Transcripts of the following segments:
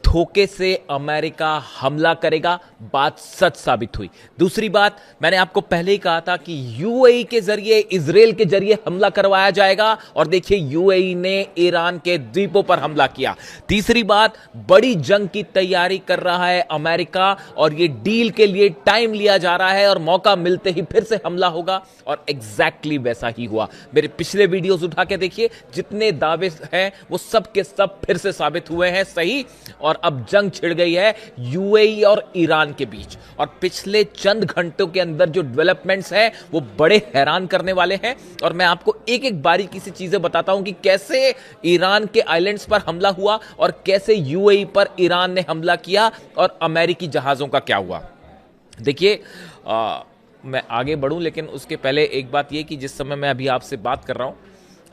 धोखे से अमेरिका हमला करेगा, बात सच साबित हुई। दूसरी बात, मैंने आपको पहले ही कहा था कि यूएई के जरिए, इजराइल के जरिए हमला करवाया जाएगा, और देखिए यूएई ने ईरान के द्वीपों पर हमला किया। तीसरी बात, बड़ी जंग की तैयारी कर रहा है अमेरिका, और ये डील के लिए टाइम लिया जा रहा है, और मौका मिलते ही फिर से हमला होगा, और एग्जैक्टली वैसा ही हुआ। मेरे पिछले वीडियोस उठा के देखिए, जितने दावे हैं वो सब के सब फिर से साबित हुए हैं सही, और अब जंग छिड़ गई है यूएई और ईरान के बीच। और पिछले चंद घंटों के अंदर जो डेवलपमेंट्स हैं वो बड़े हैरान करने वाले हैं, और मैं आपको एक एक बारीकी सी चीजें बताता हूं कि कैसे ईरान के आइलैंड्स पर हमला हुआ, और कैसे यूएई पर ईरान ने हमला किया, और अमेरिकी जहाजों का क्या हुआ। देखिए, मैं आगे बढ़ूं लेकिन उसके पहले एक बात यह कि जिस समय मैं अभी आपसे बात कर रहा हूं,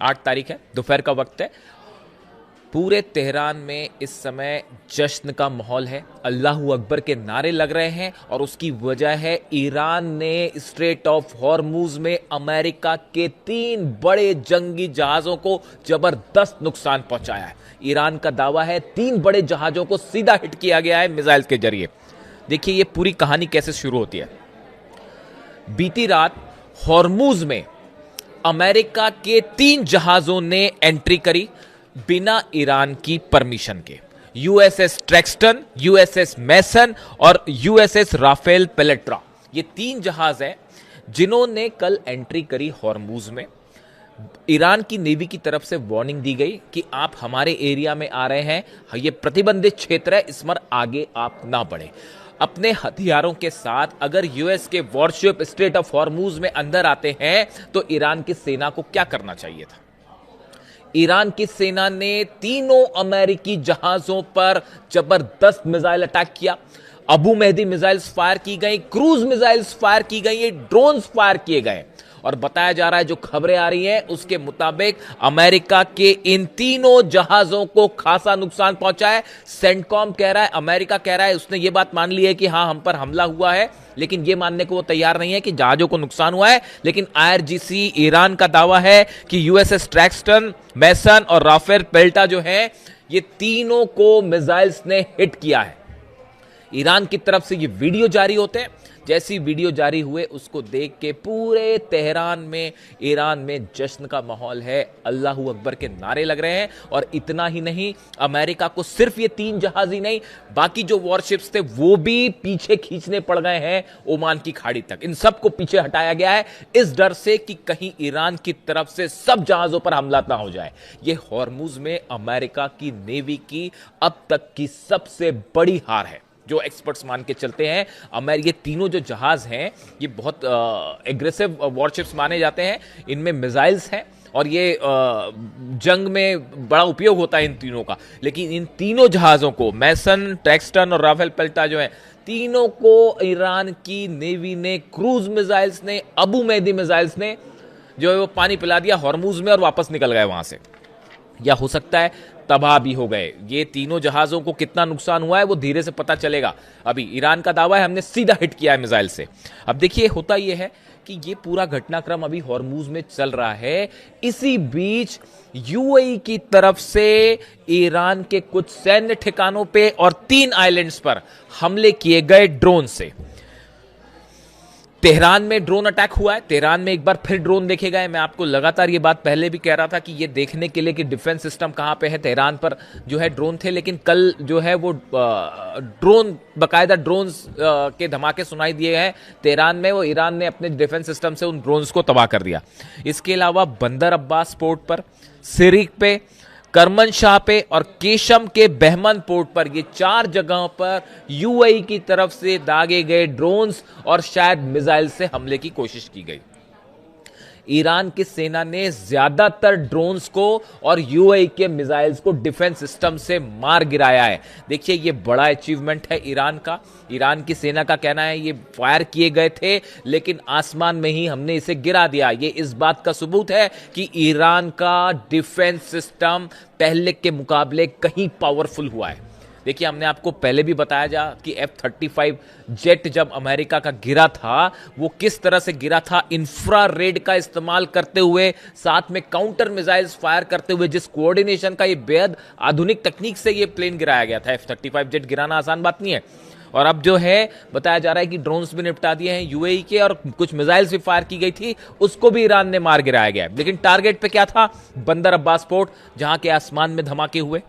8 तारीख है, दोपहर का वक्त है, पूरे तेहरान में इस समय जश्न का माहौल है, अल्लाहू अकबर के नारे लग रहे हैं, और उसकी वजह है ईरान ने स्ट्रेट ऑफ हॉर्मुज में अमेरिका के 3 बड़े जंगी जहाजों को जबरदस्त नुकसान पहुंचाया है। ईरान का दावा है 3 बड़े जहाजों को सीधा हिट किया गया है मिसाइल के जरिए। देखिए ये पूरी कहानी कैसे शुरू होती है। बीती रात हॉर्मुज में अमेरिका के 3 जहाजों ने एंट्री करी बिना ईरान की परमिशन के। यूएसएस ट्रैक्स्टन, यूएसएस मैसन और यूएसएस राफेल पेलेट्रा, ये 3 जहाज हैं जिन्होंने कल एंट्री करी हॉर्मुज में। ईरान की नेवी की तरफ से वार्निंग दी गई कि आप हमारे एरिया में आ रहे हैं, ये प्रतिबंधित क्षेत्र है, इस पर आगे आप ना बढ़े। अपने हथियारों के साथ अगर यूएस के वॉरशिप स्ट्रेट ऑफ हॉर्मुज में अंदर आते हैं तो ईरान की सेना को क्या करना चाहिए था। ईरान की सेना ने तीनों अमेरिकी जहाजों पर जबरदस्त मिसाइल अटैक किया। अबू मेहदी मिसाइल्स फायर की गई, क्रूज मिसाइल्स फायर की गई, ड्रोन्स फायर किए गए, और बताया जा रहा है, जो खबरें आ रही हैं उसके मुताबिक अमेरिका के इन तीनों जहाजों को खासा नुकसान पहुंचा है। सेंटकॉम कह रहा है, अमेरिका कह रहा है, उसने ये बात मान ली है कि हां हम पर हमला हुआ है, लेकिन यह मानने को वो तैयार नहीं है कि जहाजों को नुकसान हुआ है। लेकिन आईआरजीसी ईरान का दावा है कि यूएसएस ट्रैक्स्टन, मैसन और राफेल पेल्टा जो है, ये तीनों को मिसाइल्स ने हिट किया है। ईरान की तरफ से ये वीडियो जारी होते हैं, जैसी वीडियो जारी हुए उसको देख के पूरे तेहरान में, ईरान में जश्न का माहौल है, अल्लाहू अकबर के नारे लग रहे हैं। और इतना ही नहीं, अमेरिका को सिर्फ ये 3 जहाज ही नहीं, बाकी जो वॉरशिप्स थे वो भी पीछे खींचने पड़ गए हैं ओमान की खाड़ी तक। इन सबको पीछे हटाया गया है इस डर से कि कहीं ईरान की तरफ से सब जहाजों पर हमला ना हो जाए। ये हॉर्मुज में अमेरिका की नेवी की अब तक की सबसे बड़ी हार है, जो एक्सपर्ट्स मान के चलते हैं। ये तीनों जो जहाज हैं ये बहुत एग्रेसिव वॉरशिप्स माने जाते हैं, इनमें मिसाइल्स हैं, और ये जंग में बड़ा उपयोग होता है इन तीनों का। लेकिन इन तीनों जहाजों को, मैसन, ट्रैक्स्टन और राफेल पेल्टा जो हैं, तीनों को ईरान की नेवी ने, क्रूज मिसाइल्स ने, अबू मेहदी मिसाइल्स ने जो है वो पानी पिला दिया हॉर्मुज में, और वापस निकल गए वहां से। या हो सकता है तबाह भी हो गए। ये तीनों जहाजों को कितना नुकसान हुआ है वो धीरे से पता चलेगा। अभी ईरान का दावा है हमने सीधा हिट किया है मिसाइल से। अब देखिए होता यह है कि ये पूरा घटनाक्रम अभी हॉर्मुज में चल रहा है। इसी बीच यूएई की तरफ से ईरान के कुछ सैन्य ठिकानों पे और 3 आइलैंड्स पर हमले किए गए ड्रोन से। तेहरान में ड्रोन अटैक हुआ है, तेहरान में एक बार फिर ड्रोन देखे गए। मैं आपको लगातार ये बात पहले भी कह रहा था कि ये देखने के लिए कि डिफेंस सिस्टम कहां पे है, तेहरान पर जो है ड्रोन थे, लेकिन कल जो है वो ड्रोन, बाकायदा ड्रोन्स के धमाके सुनाई दिए हैं तेहरान में। वो ईरान ने अपने डिफेंस सिस्टम से उन ड्रोन्स को तबाह कर दिया। इसके अलावा बंदर अब्बास पोर्ट पर, सिरिक पे, करमनशाह पे और केशम के बहमन पोर्ट पर, ये 4 जगहों पर यूएई की तरफ से दागे गए ड्रोन्स और शायद मिसाइल से हमले की कोशिश की गई। ईरान की सेना ने ज्यादातर ड्रोन्स को और यूएई के मिसाइल्स को डिफेंस सिस्टम से मार गिराया है। देखिए ये बड़ा अचीवमेंट है ईरान का। ईरान की सेना का कहना है ये फायर किए गए थे लेकिन आसमान में ही हमने इसे गिरा दिया। ये इस बात का सबूत है कि ईरान का डिफेंस सिस्टम पहले के मुकाबले कहीं पावरफुल हुआ है। देखिए, हमने आपको पहले भी बताया जा कि F-35 जेट जब अमेरिका का गिरा था, वो किस तरह से गिरा था, इंफ्रारेड का इस्तेमाल करते हुए, साथ में काउंटर मिसाइल्स फायर करते हुए, जिस कोऑर्डिनेशन का ये बेहद आधुनिक तकनीक से ये प्लेन गिराया गया था। F-35 जेट गिराना आसान बात नहीं है। और अब जो है बताया जा रहा है कि ड्रोन्स भी निपटा दिए हैं यूएई के, और कुछ मिसाइल्स भी फायर की गई थी, उसको भी ईरान ने मार गिराया गया है। लेकिन टारगेट पे क्या था? बंदर अब्बास पोर्ट, जहां के आसमान में धमाके हुए।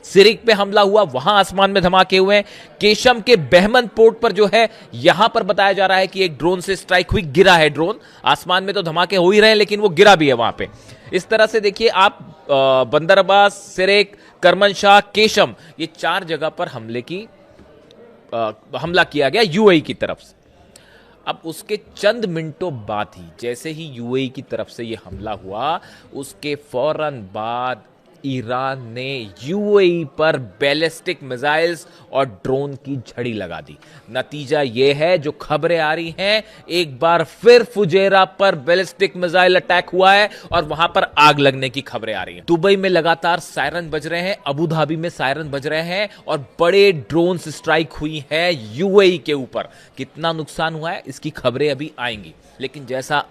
सिरिक पे हमला हुआ, वहां आसमान में धमाके हुए। केशम के बहमन पोर्ट पर जो है, यहां पर बताया जा रहा है कि एक ड्रोन से स्ट्राइक हुई, गिरा है ड्रोन। आसमान में तो धमाके हो ही रहे हैं, लेकिन वो गिरा भी है वहां पे। इस तरह से देखिए आप, बंदर अब्बास, सिरिक, करमनशाह, केशम, ये 4 जगह पर हमला किया गया यूएई की तरफ से। अब उसके चंद मिनटों बाद ही, जैसे ही यूएई की तरफ से यह हमला हुआ, उसके फौरन बाद ईरान ने यूएई पर बैलिस्टिक मिसाइल्स और ड्रोन की झड़ी लगा दी। नतीजा यह है, जो खबरें आ रही हैं, एक बार फिर फुजेरा पर बैलिस्टिक मिसाइल अटैक हुआ है और वहां पर आग लगने की खबरें आ रही हैं। दुबई में लगातार सायरन बज रहे हैं, अबू धाबी में सायरन बज रहे हैं, और बड़े ड्रोन स्ट्राइक हुई है यूएई के ऊपर। कितना नुकसान हुआ है, इसकी खबरें अभी आएंगी। लेकिन जैसा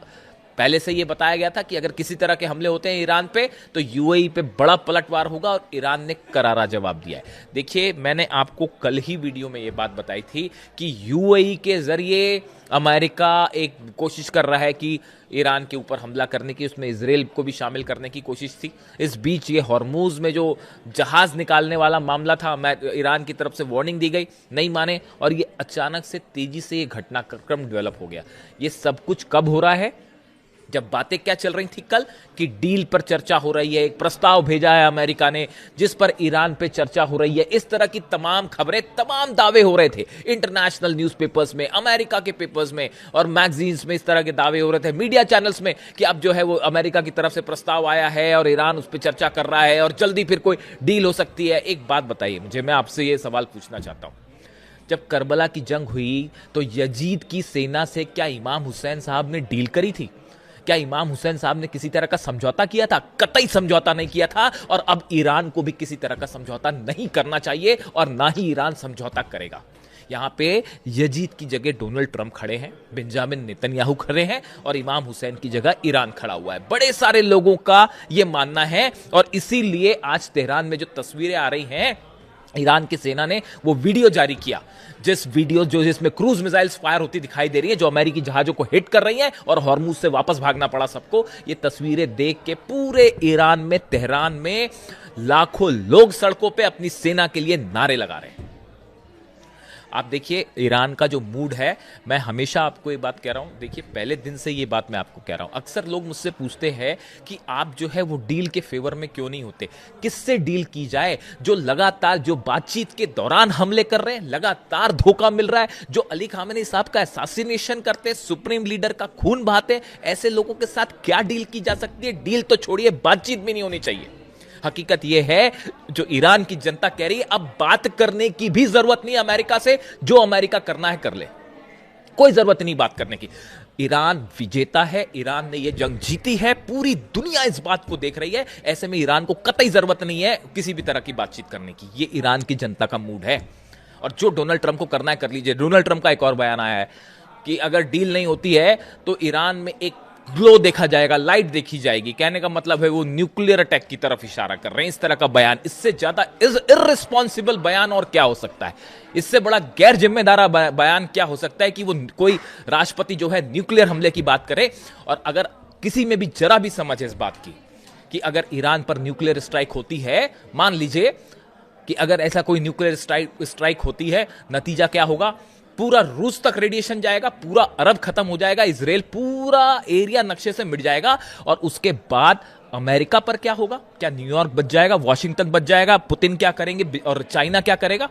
पहले से यह बताया गया था कि अगर किसी तरह के हमले होते हैं ईरान पे, तो यूएई पे बड़ा पलटवार होगा, और ईरान ने करारा जवाब दिया है। देखिए, मैंने आपको कल ही वीडियो में यह बात बताई थी कि यूएई के जरिए अमेरिका एक कोशिश कर रहा है कि ईरान के ऊपर हमला करने की, उसमें इजराइल को भी शामिल करने की कोशिश थी। इस बीच ये हॉर्मूज में जो जहाज निकालने वाला मामला था, ईरान की तरफ से वार्निंग दी गई, नहीं माने, और ये अचानक से तेजी से ये घटनाक्रम डेवलप हो गया। ये सब कुछ कब हो रहा है? जब बातें क्या चल रही थी कल, कि डील पर चर्चा हो रही है, एक प्रस्ताव भेजा है अमेरिका ने जिस पर ईरान पे चर्चा हो रही है। इस तरह की तमाम खबरें, तमाम दावे हो रहे थे इंटरनेशनल न्यूज़पेपर्स में, अमेरिका के पेपर्स में और मैगजीन्स में। इस तरह के दावे हो रहे थे मीडिया चैनल्स में कि अब जो है वो अमेरिका की तरफ से प्रस्ताव आया है और ईरान उस पर चर्चा कर रहा है और जल्दी फिर कोई डील हो सकती है। एक बात बताइए मुझे, मैं आपसे ये सवाल पूछना चाहता हूं, जब करबला की जंग हुई तो यजीद की सेना से क्या इमाम हुसैन साहब ने डील करी थी? क्या इमाम हुसैन साहब ने किसी तरह का समझौता किया था? कतई समझौता नहीं किया था। और अब ईरान को भी किसी तरह का समझौता नहीं करना चाहिए, और ना ही ईरान समझौता करेगा। यहां पे यजीद की जगह डोनाल्ड ट्रंप खड़े हैं, बेंजामिन नेतन्याहू खड़े हैं, और इमाम हुसैन की जगह ईरान खड़ा हुआ है। बड़े सारे लोगों का यह मानना है, और इसीलिए आज तेहरान में जो तस्वीरें आ रही हैं, ईरान की सेना ने वो वीडियो जारी किया, जिसमें क्रूज मिसाइल्स फायर होती दिखाई दे रही है, जो अमेरिकी जहाजों को हिट कर रही हैं, और हॉर्मुज से वापस भागना पड़ा सबको। ये तस्वीरें देख के पूरे ईरान में, तेहरान में लाखों लोग सड़कों पे अपनी सेना के लिए नारे लगा रहे हैं। आप देखिए ईरान का जो मूड है, मैं हमेशा आपको ये बात कह रहा हूं, देखिए पहले दिन से ये बात मैं आपको कह रहा हूं। अक्सर लोग मुझसे पूछते हैं कि आप जो है वो डील के फेवर में क्यों नहीं होते, किससे डील की जाए? जो लगातार, जो बातचीत के दौरान हमले कर रहे हैं, लगातार धोखा मिल रहा है, जो अली खामेनी साहब का असैसिनेशन करते, सुप्रीम लीडर का खून बहाते, ऐसे लोगों के साथ क्या डील की जा सकती है? डील तो छोड़िए, बातचीत भी नहीं होनी चाहिए। हकीकत यह है, जो ईरान की जनता कह रही है, अब बात करने की भी जरूरत नहीं अमेरिका से, जो अमेरिका करना है कर ले, कोई जरूरत नहीं बात करने की। ईरान विजेता है, ईरान ने यह जंग जीती है, पूरी दुनिया इस बात को देख रही है। ऐसे में ईरान को कतई जरूरत नहीं है किसी भी तरह की बातचीत करने की। यह ईरान की जनता का मूड है, और जो डोनाल्ड ट्रंप को करना है कर लीजिए। डोनाल्ड ट्रंप का एक और बयान आया है कि अगर डील नहीं होती है तो ईरान में एक ग्लो देखा जाएगा, लाइट देखी जाएगी। कहने का मतलब है वो न्यूक्लियर अटैक की तरफ इशारा कर रहे हैं। इस तरह का बयान, इससे ज्यादा इर्रिस्पॉन्सिबल बयान और क्या हो सकता है? इससे बड़ा गैर जिम्मेदार बयान क्या हो सकता है कि वो कोई राष्ट्रपति जो है न्यूक्लियर हमले की बात करे? और अगर किसी में भी जरा भी समझ है इस बात की कि अगर ईरान पर न्यूक्लियर स्ट्राइक होती है, मान लीजिए कि अगर ऐसा कोई न्यूक्लियर स्ट्राइक होती है, नतीजा क्या होगा? पूरा रूस तक रेडिएशन जाएगा, पूरा अरब खत्म हो जाएगा, इजराइल पूरा एरिया नक्शे से मिट जाएगा। और उसके बाद अमेरिका पर क्या होगा? क्या न्यूयॉर्क बच जाएगा, वॉशिंगटन बच जाएगा? पुतिन क्या करेंगे और चाइना क्या करेगा?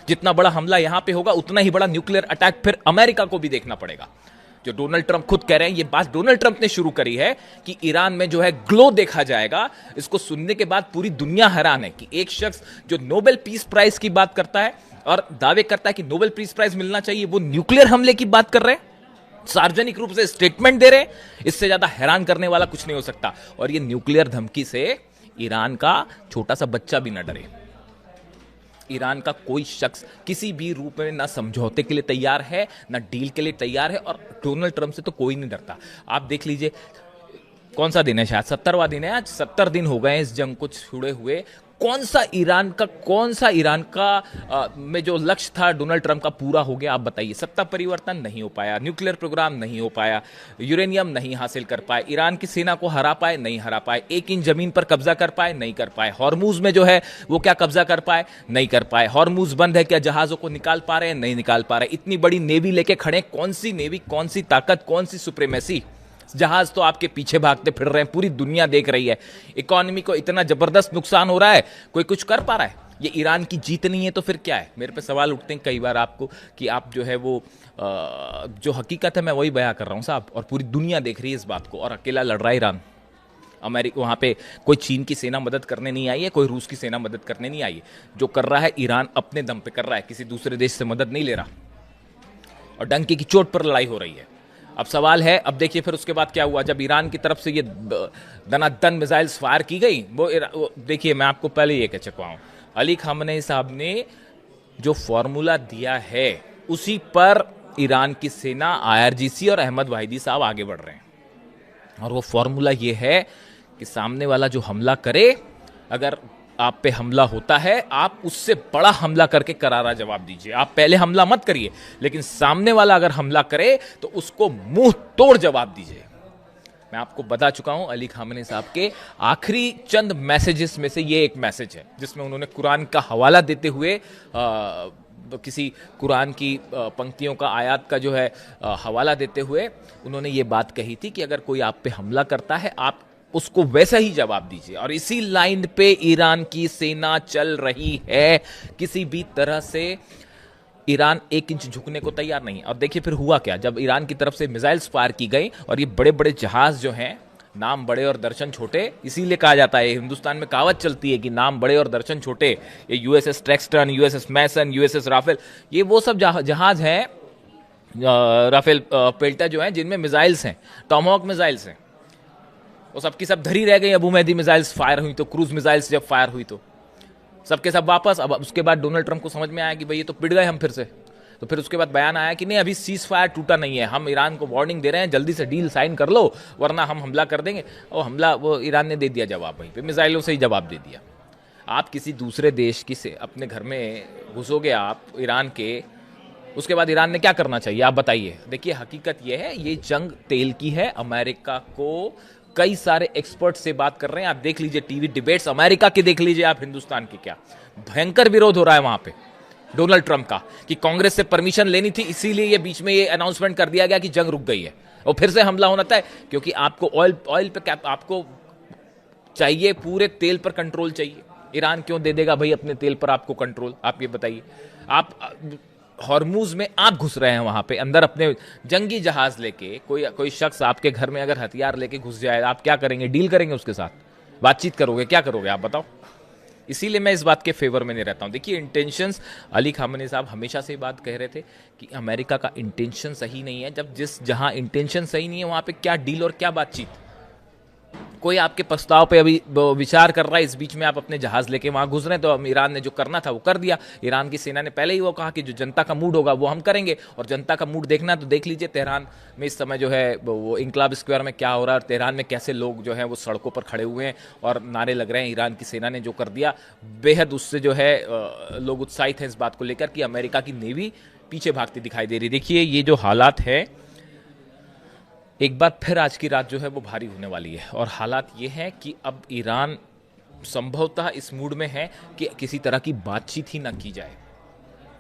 जितना बड़ा हमला यहां पे होगा, उतना ही बड़ा न्यूक्लियर अटैक फिर अमेरिका को भी देखना पड़ेगा। जो डोनाल्ड ट्रंप खुद कह रहे हैं, ये बात डोनाल्ड ट्रंप ने शुरू करी है कि ईरान में जो है ग्लो देखा जाएगा। इसको सुनने के बाद पूरी दुनिया हैरान है कि एक शख्स जो नोबेल पीस प्राइज की बात करता है और दावे करता है कि नोबेल पीस प्राइज मिलना चाहिए, वो न्यूक्लियर हमले की बात कर रहे हैं, सार्वजनिक रूप से स्टेटमेंट दे रहे हैं। इससे ज्यादा हैरान करने वाला कुछ नहीं हो सकता। और ये न्यूक्लियर धमकी से ईरान का छोटा सा बच्चा भी न डरे। ईरान का कोई शख्स किसी भी रूप में ना समझौते के लिए तैयार है, ना डील के लिए तैयार है, और डोनाल्ड ट्रंप से तो कोई नहीं डरता। आप देख लीजिए, कौन सा दिन है, शायद 70वां दिन है आज, 70 दिन हो गए इस जंग को छुड़े हुए। कौन सा ईरान का में जो लक्ष्य था डोनाल्ड ट्रंप का पूरा हो गया? आप बताइए। सत्ता परिवर्तन नहीं हो पाया, न्यूक्लियर प्रोग्राम नहीं हो पाया, यूरेनियम नहीं हासिल कर पाए, ईरान की सेना को हरा पाए, नहीं हरा पाए, 1 इंच जमीन पर कब्जा कर पाए, नहीं कर पाए, हॉर्मूज में जो है वो क्या कब्जा कर पाए, नहीं कर पाए, हॉर्मूज बंद है, क्या जहाजों को निकाल पा रहे हैं, नहीं निकाल पा रहे। इतनी बड़ी नेवी लेके खड़े, कौन सी नेवी, कौन सी ताकत, कौन सी सुप्रीमेसी? जहाज तो आपके पीछे भागते फिर रहे हैं, पूरी दुनिया देख रही है। इकोनॉमी को इतना जबरदस्त नुकसान हो रहा है, कोई कुछ कर पा रहा है? ये ईरान की जीत नहीं है तो फिर क्या है? मेरे पे सवाल उठते हैं कई बार आपको कि आप जो है वो जो हकीकत है मैं वही बयां कर रहा हूं साहब, और पूरी दुनिया देख रही है इस बात को, और अकेला लड़ रहा है ईरान। अमेरिका वहां पे कोई चीन की सेना मदद करने नहीं आई है, कोई रूस की सेना मदद करने नहीं आई है। जो कर रहा है ईरान अपने दम पे कर रहा है, किसी दूसरे देश से मदद नहीं ले रहा, और डंके की चोट पर लड़ाई हो रही है। अब सवाल है, अब देखिए फिर उसके बाद क्या हुआ, जब ईरान की तरफ से ये दनादन मिसाइल्स फायर की गई, वो देखिए मैं आपको पहले ये कह चुका हूं, अली खामनेई साहब ने जो फॉर्मूला दिया है उसी पर ईरान की सेना, IRGC और अहमद वाहिदी साहब आगे बढ़ रहे हैं। और वो फॉर्मूला ये है कि सामने वाला जो हमला करे, अगर आप पे हमला होता है, आप उससे बड़ा हमला करके करारा जवाब दीजिए। आप पहले हमला मत करिए, लेकिन सामने वाला अगर हमला करे तो उसको मुंह तोड़ जवाब दीजिए। मैं आपको बता चुका हूं, अली खामनेई साहब के आखिरी चंद मैसेजेस में से ये एक मैसेज है जिसमें उन्होंने कुरान का हवाला देते हुए किसी कुरान की पंक्तियों का, आयत का जो है हवाला देते हुए उन्होंने ये बात कही थी कि अगर कोई आप पे हमला करता है, आप उसको वैसा ही जवाब दीजिए। और इसी लाइन पे ईरान की सेना चल रही है, किसी भी तरह से ईरान 1 इंच झुकने को तैयार नहीं। और देखिए फिर हुआ क्या, जब ईरान की तरफ से मिसाइल्स फायर की गई, और ये बड़े बड़े जहाज जो हैं, नाम बड़े और दर्शन छोटे, इसीलिए कहा जाता है, हिंदुस्तान में कहावत चलती है कि नाम बड़े और दर्शन छोटे। ये USS ट्रेक्सटन, USS मैसन, USS राफेल, ये वो सब जहाज हैं, राफेल पेल्टा जो हैं, जिनमें मिसाइल्स हैं, टॉमहॉक मिसाइल्स हैं। वो सबकी सब धरी रह गई। अबू मेहदी मिसाइल्स फायर हुई तो, क्रूज मिसाइल्स जब फायर हुई तो सबके सब वापस। अब उसके बाद डोनाल्ड ट्रंप को समझ में आया कि भाई ये तो पिट गए हम फिर से। तो फिर उसके बाद बयान आया कि नहीं, अभी सीज फायर टूटा नहीं है, हम ईरान को वार्निंग दे रहे हैं, जल्दी से डील साइन कर लो वरना हम हमला कर देंगे। और हमला वो ईरान ने दे दिया जवाब, वहीं पे मिसाइलों से ही जवाब दे दिया। आप किसी दूसरे देश की से अपने घर में घुसोगे आप, ईरान के, उसके बाद ईरान ने क्या करना चाहिए आप बताइए? देखिए हकीकत यह है, ये जंग तेल की है। अमेरिका को कई सारे एक्सपर्ट से बात कर रहे हैं, आप देख लीजिए टीवी डिबेट्स अमेरिका के, देख लीजिए आप हिंदुस्तान के, क्या भयंकर विरोध हो रहा है वहां पे डोनाल्ड ट्रंप का, कि कांग्रेस से परमिशन लेनी थी, इसीलिए ये बीच में ये अनाउंसमेंट कर दिया गया कि जंग रुक गई है और फिर से हमला होना था। क्योंकि आपको ऑयल पे आपको चाहिए, पूरे तेल पर कंट्रोल चाहिए। ईरान क्यों दे देगा भाई अपने तेल पर आपको कंट्रोल? आप ये बताइए। आप हॉर्मूज में आप घुस रहे हैं वहां पे अंदर अपने जंगी जहाज लेके, कोई शख्स आपके घर में अगर हथियार लेके घुस जाए, आप क्या करेंगे? डील करेंगे उसके साथ, बातचीत करोगे, क्या करोगे आप बताओ? इसीलिए मैं इस बात के फेवर में नहीं रहता हूं। देखिए इंटेंशंस, अली खामनेई साहब हमेशा से बात कह रहे थे कि अमेरिका का इंटेंशन सही नहीं है। जब जहां इंटेंशन सही नहीं है वहां पे क्या डील और क्या बातचीत? कोई आपके प्रस्ताव पे अभी विचार कर रहा है, इस बीच में आप अपने जहाज लेके वहां घुस रहे हैं। तो ईरान ने जो करना था वो कर दिया। ईरान की सेना ने पहले ही वो कहा कि जो जनता का मूड होगा वो हम करेंगे, और जनता का मूड देखना तो देख लीजिए तेहरान में इस समय जो है वो इंकलाब स्क्वायर में क्या हो रहा है, और तेहरान में कैसे लोग जो है वो सड़कों पर खड़े हुए हैं और नारे लग रहे हैं। ईरान की सेना ने जो कर दिया, बेहद उससे जो है लोग उत्साहित हैं इस बात को लेकर कि अमेरिका की नेवी पीछे भागती दिखाई दे रही। देखिए ये जो हालात है, एक बार फिर आज की रात जो है वो भारी होने वाली है, और हालात ये हैं कि अब ईरान संभवतः इस मूड में है कि किसी तरह की बातचीत ही ना की जाए,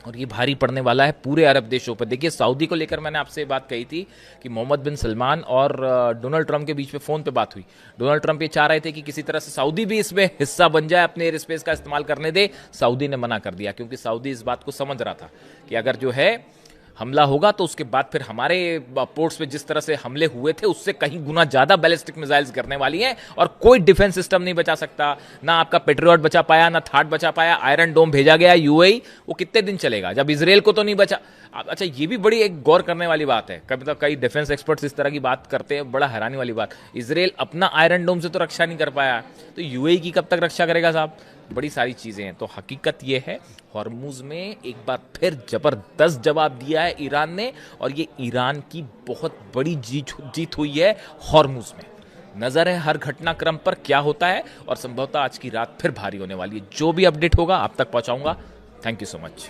और ये भारी पड़ने वाला है पूरे अरब देशों पर। देखिए सऊदी को लेकर मैंने आपसे बात कही थी कि मोहम्मद बिन सलमान और डोनाल्ड ट्रंप के बीच में फ़ोन पे बात हुई। डोनाल्ड ट्रंप ये चाह रहे थे कि किसी तरह से सऊदी भी इसमें हिस्सा बन जाए, अपने एयर स्पेस का इस्तेमाल करने दे। सऊदी ने मना कर दिया, क्योंकि सऊदी इस बात को समझ रहा था कि अगर जो है हमला होगा तो उसके बाद फिर हमारे पोर्ट्स पे जिस तरह से हमले हुए थे उससे कहीं गुना ज्यादा बैलिस्टिक मिसाइल्स गिरने वाली हैं, और कोई डिफेंस सिस्टम नहीं बचा सकता। ना आपका पेट्रियट बचा पाया, ना थाट बचा पाया। आयरन डोम भेजा गया यूएई, वो कितने दिन चलेगा जब इजराइल को तो नहीं बचा। अच्छा ये भी बड़ी एक गौर करने वाली बात है, मतलब कई डिफेंस एक्सपर्ट्स इस तरह की बात करते हैं, बड़ा हैरानी वाली बात। इजराइल अपना आयरन डोम से तो रक्षा नहीं कर पाया, तो यूएई की कब तक रक्षा करेगा साहब? बड़ी सारी चीज़ें हैं। तो हकीकत ये है, हॉर्मुज़ में एक बार फिर ज़बरदस्त जवाब दिया है ईरान ने, और ये ईरान की बहुत बड़ी जीत हुई है हॉर्मुज़ में। नज़र है हर घटनाक्रम पर क्या होता है, और संभवतः आज की रात फिर भारी होने वाली है। जो भी अपडेट होगा आप तक पहुंचाऊंगा। Thank you so much.